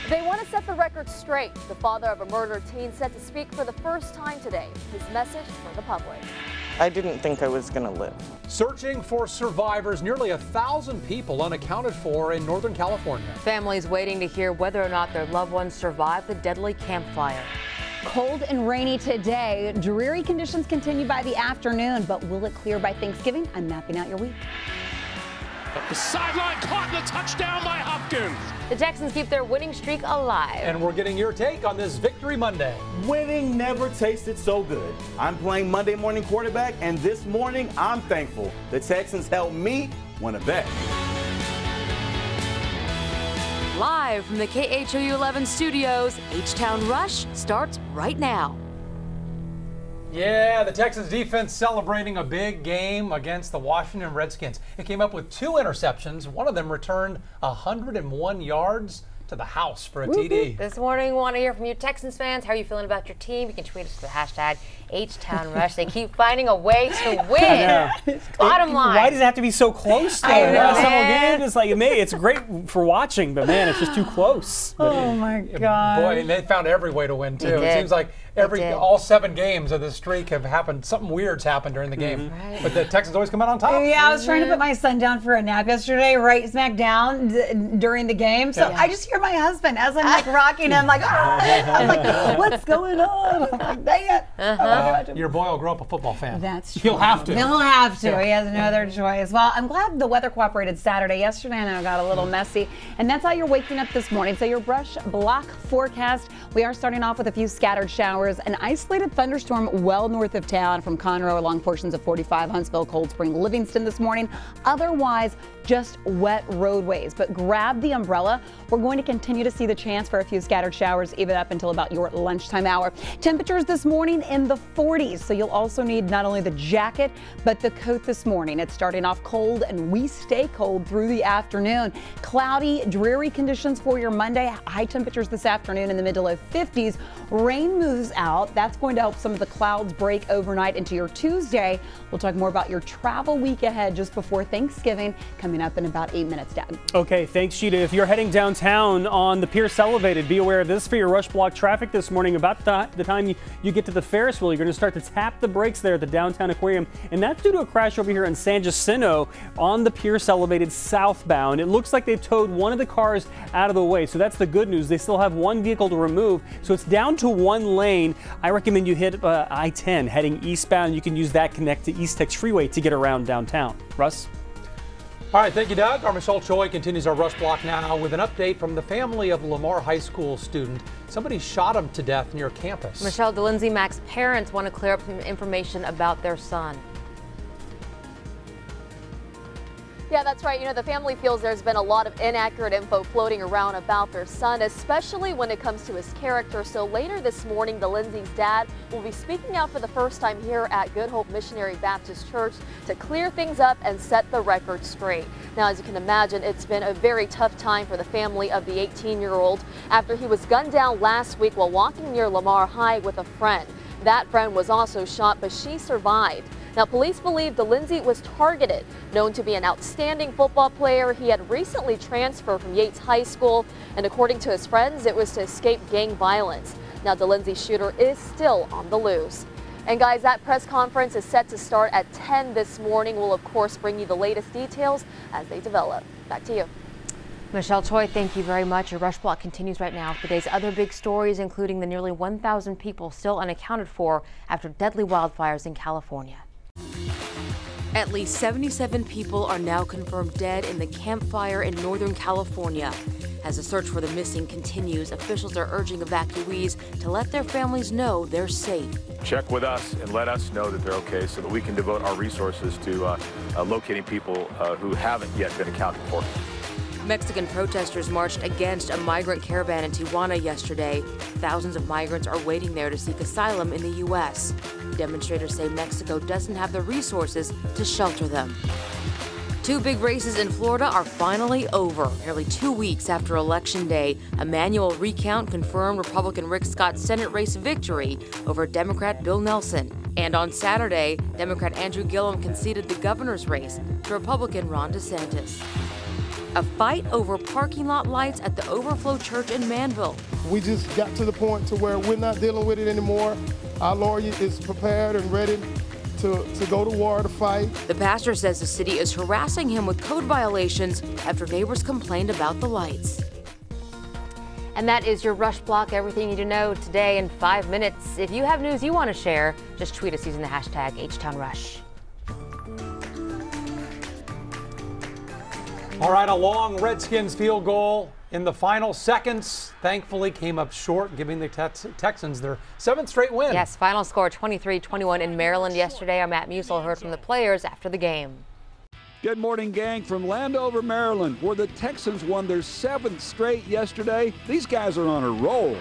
They want to set the record straight. The father of a murdered teen set to speak for the first time today. His message for the public. I didn't think I was going to live. Searching for survivors, nearly 1,000 people unaccounted for in Northern California. Families waiting to hear whether or not their loved ones survived the deadly campfire. Cold and rainy today. Dreary conditions continue by the afternoon, but will it clear by Thanksgiving? I'm mapping out your week. The sideline caught the touchdown by Hopkins. The Texans keep their winning streak alive. And we're getting your take on this Victory Monday. Winning never tasted so good. I'm playing Monday morning quarterback, and this morning I'm thankful the Texans helped me win a bet. Live from the KHOU 11 studios, H-Town Rush starts right now. Yeah, the Texans defense celebrating a big game against the Washington Redskins. It came up with 2 interceptions. One of them returned 101 yards to the house for a TD. This morning, we want to hear from you Texans fans. How are you feeling about your team? You can tweet us with the hashtag H-Town Rush. They keep finding a way to win. Bottom line. Why does it have to be so close? I know, Several man. games, it's great for watching, but man, it's just too close. Oh my God. Boy, and they found every way to win too. They It did. seems like did. all 7 games of this streak have happened. Something weird's happened during the game. Right. But the Texans always come out on top. Yeah, I was trying to put my son down for a nap yesterday, right smack down during the game. So I just hear my husband as I'm like rocking him, like, I'm like, what's going on? I'm like, dang it. Your boy will grow up a football fan. That's true. He'll have to. He'll have to. Yeah. He has no other choice. Well, I'm glad the weather cooperated Saturday. Yesterday, I know it got a little messy. And that's how you're waking up this morning. So your brush block forecast. We are starting off with a few scattered showers. An isolated thunderstorm well north of town from Conroe along portions of 45, Huntsville, Cold Spring, Livingston this morning. Otherwise, just wet roadways. But grab the umbrella. We're going to continue to see the chance for a few scattered showers even up until about your lunchtime hour. Temperatures this morning in the 40s. So you'll also need not only the jacket, but the coat this morning. It's starting off cold and we stay cold through the afternoon. Cloudy, dreary conditions for your Monday. High temperatures this afternoon in the mid to low 50s. Rain moves out. That's going to help some of the clouds break overnight into your Tuesday. We'll talk more about your travel week ahead just before Thanksgiving coming up in about 8 minutes, Dad. Okay, thanks, Sheeta. If you're heading downtown on the Pierce Elevated, be aware of this for your rush block traffic this morning. About the time you get to the Ferris wheel, you're going to start to tap the brakes there at the downtown aquarium, and that's due to a crash over here in San Jacinto on the Pierce Elevated southbound. It looks like they've towed one of the cars out of the way, so that's the good news. They still have one vehicle to remove, so it's down to 1 lane. I recommend you hit I-10 heading eastbound. You can use that connect to East Tex Freeway to get around downtown. Russ? All right, thank you, Doug. Our Michelle Choi continues our rush block now with an update from the family of Lamar High School student. Somebody shot him to death near campus. Michelle, DeLindsay Mack's parents want to clear up some information about their son. Yeah, that's right. You know, the family feels there's been a lot of inaccurate info floating around about their son, especially when it comes to his character. So later this morning, DeLindsay's dad will be speaking out for the first time here at Good Hope Missionary Baptist Church to clear things up and set the record straight. Now, as you can imagine, it's been a very tough time for the family of the 18-year-old after he was gunned down last week while walking near Lamar High with a friend. That friend was also shot, but she survived. Now, police believe DeLindsay was targeted. Known to be an outstanding football player, he had recently transferred from Yates High School, and according to his friends, it was to escape gang violence. Now, DeLindsay's shooter is still on the loose. And guys, that press conference is set to start at 10 this morning. We'll, of course, bring you the latest details as they develop. Back to you. Michelle Choi, thank you very much. Your rush block continues right now with the day's other big stories, including the nearly 1,000 people still unaccounted for after deadly wildfires in California. At least 77 people are now confirmed dead in the campfire in Northern California. As the search for the missing continues, officials are urging evacuees to let their families know they're safe. Check with us and let us know that they're okay so that we can devote our resources to locating people who haven't yet been accounted for. Mexican protesters marched against a migrant caravan in Tijuana yesterday. Thousands of migrants are waiting there to seek asylum in the U.S. Demonstrators say Mexico doesn't have the resources to shelter them. 2 big races in Florida are finally over. Nearly 2 weeks after Election Day, a manual recount confirmed Republican Rick Scott's Senate race victory over Democrat Bill Nelson. And on Saturday, Democrat Andrew Gillum conceded the governor's race to Republican Ron DeSantis. A fight over parking lot lights at the Overflow Church in Manville. We just got to the point to where we're not dealing with it anymore. Our lawyer is prepared and ready to go to war to fight. The pastor says the city is harassing him with code violations after neighbors complained about the lights. And that is your Rush Block. Everything you need to know today in 5 minutes. If you have news you want to share, just tweet us using the hashtag HTownRush. All right, a long Redskins field goal in the final seconds thankfully came up short, giving the Texans their 7th straight win. Yes, final score 23-21 in Maryland yesterday. Our Matt Musil heard from the players after the game. Good morning, gang, from Landover, Maryland, where the Texans won their 7th straight yesterday. These guys are on a roll.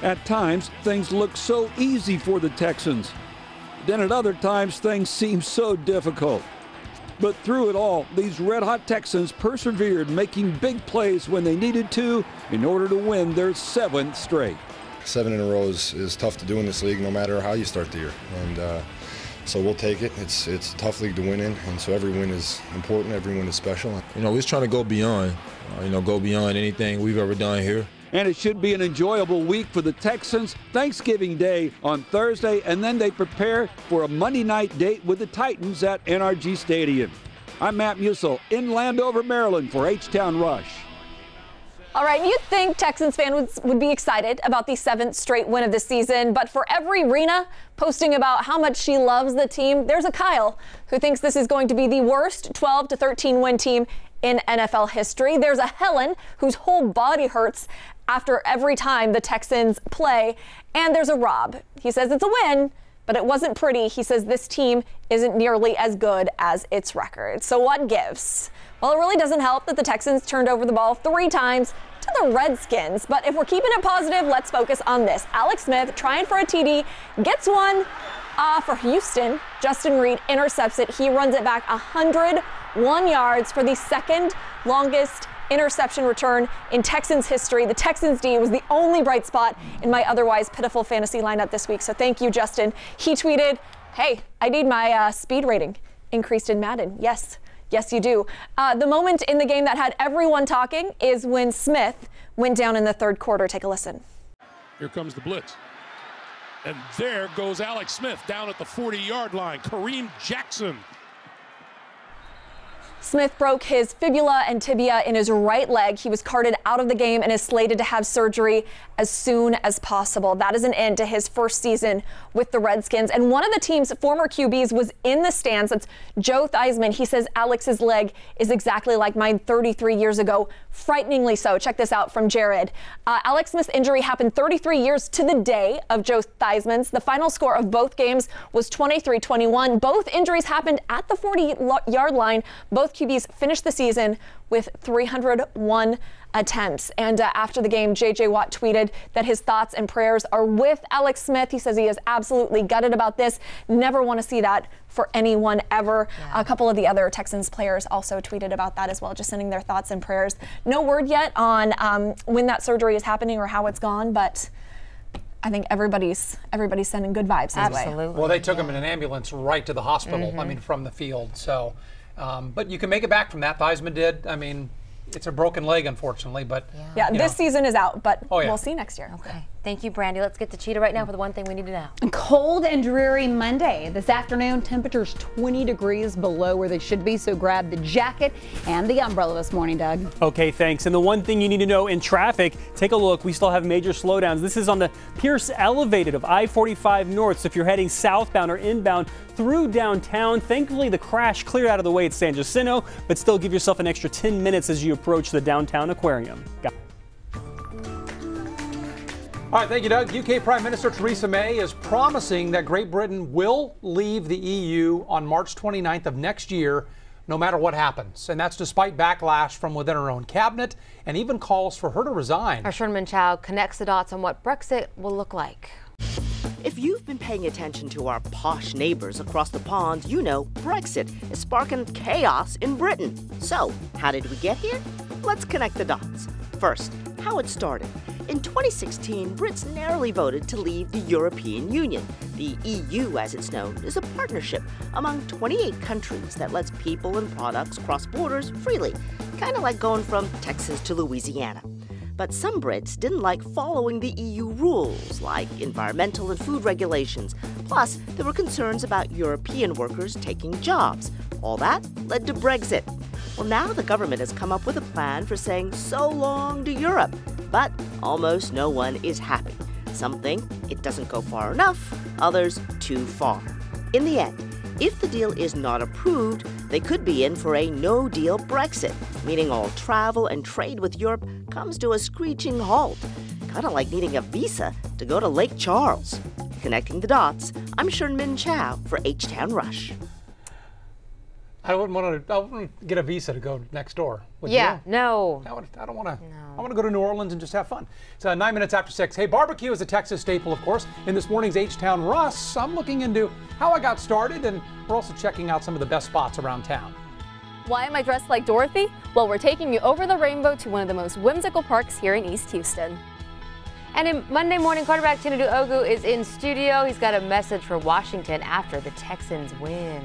At times, things look so easy for the Texans. Then at other times, things seem so difficult. But through it all, these red-hot Texans persevered, making big plays when they needed to in order to win their 7th straight. 7 in a row is tough to do in this league, no matter how you start the year. And so we'll take it. It's a tough league to win in, and so every win is important, every win is special. You know, we're just trying to go beyond, go beyond anything we've ever done here. And it should be an enjoyable week for the Texans. Thanksgiving Day on Thursday, and then they prepare for a Monday night date with the Titans at NRG Stadium. I'm Matt Musil in Landover, Maryland for H-Town Rush. All right, you'd think Texans fans would be excited about the 7th straight win of the season, but for every Rena posting about how much she loves the team, there's a Kyle who thinks this is going to be the worst 12-13 win team in NFL history. There's a Helen whose whole body hurts after every time the Texans play. And there's a Rob. He says it's a win, but it wasn't pretty. He says this team isn't nearly as good as its record. So what gives? Well, it really doesn't help that the Texans turned over the ball 3 times to the Redskins. But if we're keeping it positive, let's focus on this. Alex Smith trying for a TD, gets one for Houston. Justin Reed intercepts it. He runs it back 101 yards for the 2nd longest interception return in Texans history. The Texans D was the only bright spot in my otherwise pitiful fantasy lineup this week. So thank you, Justin. He tweeted, hey, I need my speed rating increased in Madden. Yes, you do. The moment in the game that had everyone talking is when Smith went down in the 3rd quarter. Take a listen. Here comes the blitz. And there goes Alex Smith down at the 40-yard line. Kareem Jackson. Smith broke his fibula and tibia in his right leg. He was carted out of the game and is slated to have surgery as soon as possible. That is an end to his first season with the Redskins. And one of the team's former QBs was in the stands. That's Joe Theismann. He says Alex's leg is exactly like mine 33 years ago, frighteningly so. Check this out from Jared. Alex Smith's injury happened 33 years to the day of Joe Theismann's. The final score of both games was 23-21. Both injuries happened at the 40-yard line. Both QBs finished the season with 301 attempts. And after the game, J.J. Watt tweeted that his thoughts and prayers are with Alex Smith. He says he is absolutely gutted about this. Never want to see that for anyone ever. Yeah. A couple of the other Texans players also tweeted about that as well, just sending their thoughts and prayers. No word yet on when that surgery is happening or how it's gone, but I think everybody's sending good vibes his way. Absolutely. Well, they took him in an ambulance right to the hospital, from the field. So, but you can make it back from that. Theismann did. I mean, it's a broken leg, unfortunately, but yeah, this season is out, but we'll see next year. Okay. Thank you, Brandy. Let's get to Cheetah right now for the one thing we need to know. Cold and dreary Monday. This afternoon, temperatures 20 degrees below where they should be, so grab the jacket and the umbrella this morning, Doug. Okay, thanks. And the one thing you need to know in traffic, take a look. We still have major slowdowns. This is on the Pierce Elevated of I-45 North. So if you're heading southbound or inbound through downtown, thankfully the crash cleared out of the way at San Jacinto, but still give yourself an extra 10 minutes as you approach the downtown aquarium. All right, thank you, Doug. UK Prime Minister Theresa May is promising that Great Britain will leave the EU on March 29th of next year, no matter what happens. And that's despite backlash from within her own cabinet and even calls for her to resign. Our Sherman Chow connects the dots on what Brexit will look like. If you've been paying attention to our posh neighbors across the pond, you know Brexit is sparking chaos in Britain. So, how did we get here? Let's connect the dots. First, how it started. In 2016, Brits narrowly voted to leave the European Union. The EU, as it's known, is a partnership among 28 countries that lets people and products cross borders freely, kind of like going from Texas to Louisiana. But some Brits didn't like following the EU rules, like environmental and food regulations. Plus, there were concerns about European workers taking jobs. All that led to Brexit. Well, now the government has come up with a plan for saying so long to Europe. But almost no one is happy. Some think it doesn't go far enough, others too far. In the end, if the deal is not approved, they could be in for a no-deal Brexit, meaning all travel and trade with Europe comes to a screeching halt. Kind of like needing a visa to go to Lake Charles. Connecting the dots, I'm Sherman Chow for H-Town Rush. I wouldn't want to get a visa to go next door. Would Yeah, you? no. I don't want to. I want to go to New Orleans and just have fun. It's 9 minutes after 6. Hey, barbecue is a Texas staple, of course. In this morning's H-Town Rush, I'm looking into how I got started, and we're also checking out some of the best spots around town. Why am I dressed like Dorothy? Well, we're taking you over the rainbow to one of the most whimsical parks here in East Houston. And in Monday morning, quarterback KHOU is in studio. He's got a message for Washington after the Texans win.